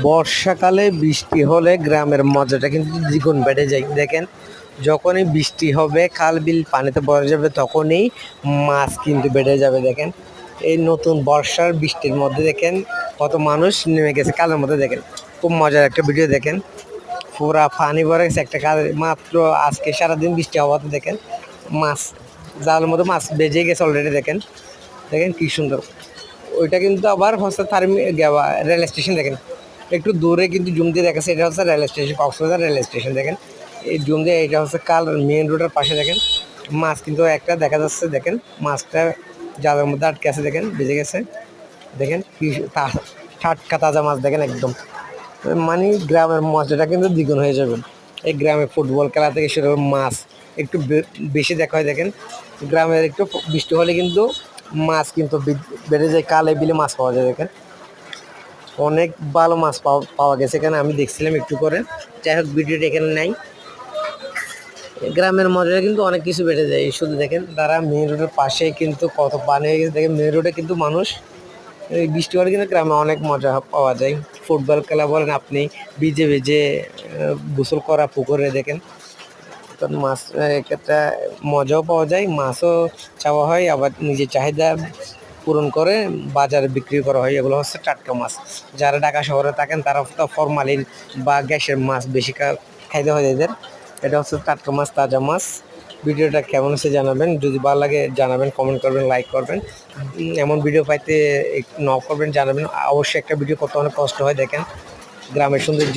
বর্ষাকালে বৃষ্টি হলে গ্রামের মজাটা কিন্তু দ্বিগুণ বেড়ে যায়। দেখেন, যখনই বৃষ্টি হবে খাল বিল পানিতে ভরে যাবে তখনই মাছ কিন্তু বেড়ে যাবে। দেখেন, এই নতুন বর্ষার বৃষ্টির মধ্যে দেখেন কত মানুষ নেমে গেছে কালের মধ্যে। দেখেন, খুব মজার একটা ভিডিও। দেখেন, পুরা পানি ভরে গেছে একটা কাল, মাত্র আজকে সারাদিন বৃষ্টি হওয়াতে দেখেন মাছ জালের মধ্যে মাছ বেজে গেছে অলরেডি। দেখেন দেখেন কি সুন্দর। ওইটা কিন্তু আবার হচ্ছে তার রেল স্টেশন। দেখেন, একটু দূরে কিন্তু জুম দিয়ে দেখাচ্ছে, এটা হচ্ছে rail station, Cox's Bazar rail station. দেখেন, এই জুম দিয়ে এটা হচ্ছে কাল মেন রোডের পাশে। দেখেন, মাছ কিন্তু একটা দেখা যাচ্ছে। দেখেন, মাছটা জালের মধ্যে আটকে আছে। দেখেন, বেজে গেছে। দেখেন কি টাটকা তাজা মাছ। দেখেন, একদম মানে গ্রামের মজাটা কিন্তু দ্বিগুণ হয়ে যাবে। এই গ্রামে ফুটবল খেলা থেকে শুরু করে মাছ একটু বেশি দেখা হয়। দেখেন, গ্রামের একটু বৃষ্টি হলে কিন্তু মাছ কিন্তু বেড়ে যায়, কালে বিলে মাছ পাওয়া যায়। দেখেন, অনেক ভালো মাছ পাওয়া গেছে এখানে, আমি দেখছিলাম একটু করে। যাই হোক, ভিডিওটা এখানে নাই। গ্রামের মজাটা কিন্তু অনেক কিছু বেড়ে যায়। শুধু দেখেন, তারা মেন রোডের পাশে কিন্তু কত পানি হয়ে গেছে। দেখেন, মেন রোডে কিন্তু মানুষ এই বৃষ্টি হলে কিন্তু গ্রামে অনেক মজা পাওয়া যায়। ফুটবল খেলা বলেন, আপনি ভিজে ভিজে গোসল করা পুকুরে। দেখেন, তো মাছ একটা মজাও পাওয়া যায়, মাছও চাওয়া হয়, আবার নিজের চাহিদা পূরণ করে বাজারে বিক্রি করা হয়। এগুলো হচ্ছে টাটকা মাছ। যারা ঢাকা শহরে থাকেন তারা তো ফরমালিন বা গ্যাসের মাছ বেশি খাইতে হয় এদের। এটা হচ্ছে টাটকা মাছ, তাজা মাছ। ভিডিওটা কেমন হচ্ছে জানাবেন, যদি ভালো লাগে জানাবেন, কমেন্ট করবেন, লাইক করবেন। এমন ভিডিও পাইতে নক করবেন, জানাবেন। অবশ্যই একটা ভিডিও করতে অনেক কষ্ট হয়। দেখেন, গ্রামের সৌন্দর্য।